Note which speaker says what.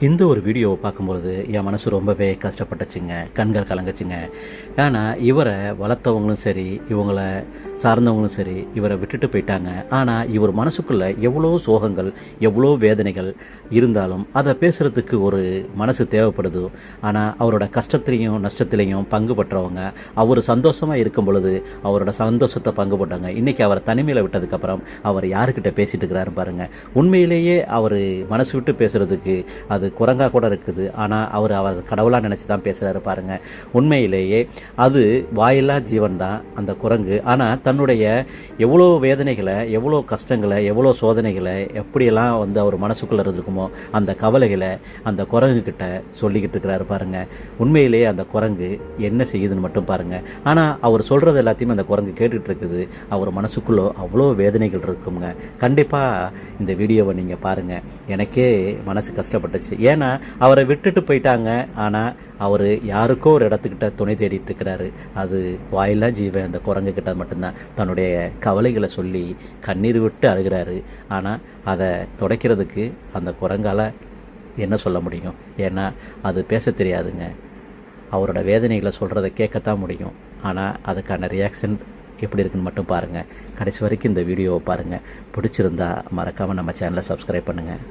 Speaker 1: இந்த ஒரு வீடியோவை பார்க்கும்பொழுது என் மனசு ரொம்பவே கஷ்டப்பட்டுச்சுங்க, கண்கள் கலங்குச்சுங்க. ஏன்னா இவரை வளர்த்தவங்களும் சரி, இவங்களை சார்ந்தவங்களும் சரி, இவரை விட்டுட்டு போயிட்டாங்க. ஆனால் இவர் மனசுக்குள்ளே எவ்வளோ சோகங்கள், எவ்வளோ வேதனைகள் இருந்தாலும் அதை பேசுகிறதுக்கு ஒரு மனசு தேவைப்படுது. ஆனால் அவரோட கஷ்டத்துலேயும் நஷ்டத்துலேயும் பங்கு பற்றவங்க, அவர் சந்தோஷமாக இருக்கும் பொழுது அவரோட சந்தோஷத்தை பங்கு போட்டாங்க. இன்றைக்கி அவரை தனிமையில் விட்டதுக்கப்புறம் அவர் யாருக்கிட்ட பேசிகிட்டு இருக்கிறாரு பாருங்கள். உண்மையிலேயே அவர் மனசு விட்டு பேசுகிறதுக்கு அது குரங்காக கூட இருக்குது. ஆனால் அவர் கடவுளாக நினச்சி தான் பேசுகிறாரு பாருங்கள். உண்மையிலேயே அது வாயில்லா ஜீவன் தான் அந்த குரங்கு. ஆனால் தன்னுடைய எவ்வளோ வேதனைகளை, எவ்வளோ கஷ்டங்களை, எவ்வளோ சோதனைகளை எப்படியெல்லாம் அவர் மனசுக்குள்ளே இருந்திருக்குமோ அந்த கவலைகளை அந்த குரங்குக்கிட்ட சொல்லிக்கிட்டு இருக்கிறாரு பாருங்கள். உண்மையிலேயே அந்த குரங்கு என்ன செய்யுதுன்னு மட்டும் பாருங்கள். ஆனால் அவர் சொல்கிறது எல்லாத்தையுமே அந்த குரங்கு கேட்டுட்டு இருக்குது. அவர் மனசுக்குள்ளே அவ்வளோ வேதனைகள் இருக்குங்க. கண்டிப்பாக இந்த வீடியோவை நீங்கள் பாருங்கள். எனக்கே மனசு கஷ்டப்பட்டுச்சு. ஏன்னா அவரை விட்டுட்டு போயிட்டாங்க. ஆனால் அவர் யாருக்கோ ஒரு இடத்துக்கிட்ட துணை தேடிட்டு இருக்கிறாரு. அது வாயில்லா ஜீவன் அந்த குரங்கு கிட்ட மட்டும்தான் தன்னுடைய கவலைகளை சொல்லி கண்ணீர் விட்டு அழுகிறாரு. ஆனால் அதை துடைக்கிறதுக்கு அந்த குரங்கால் என்ன சொல்ல முடியும்? ஏன்னா அது பேச தெரியாதுங்க. அவரோட வேதனைகளை சொல்கிறத கேட்கத்தான் முடியும். ஆனால் அதுக்கான ரியாக்ஷன் எப்படி இருக்குன்னு மட்டும் பாருங்கள். கடைசி வரைக்கும் இந்த வீடியோவை பாருங்கள். பிடிச்சிருந்தா மறக்காமல் நம்ம சேனலை சப்ஸ்கிரைப் பண்ணுங்கள்.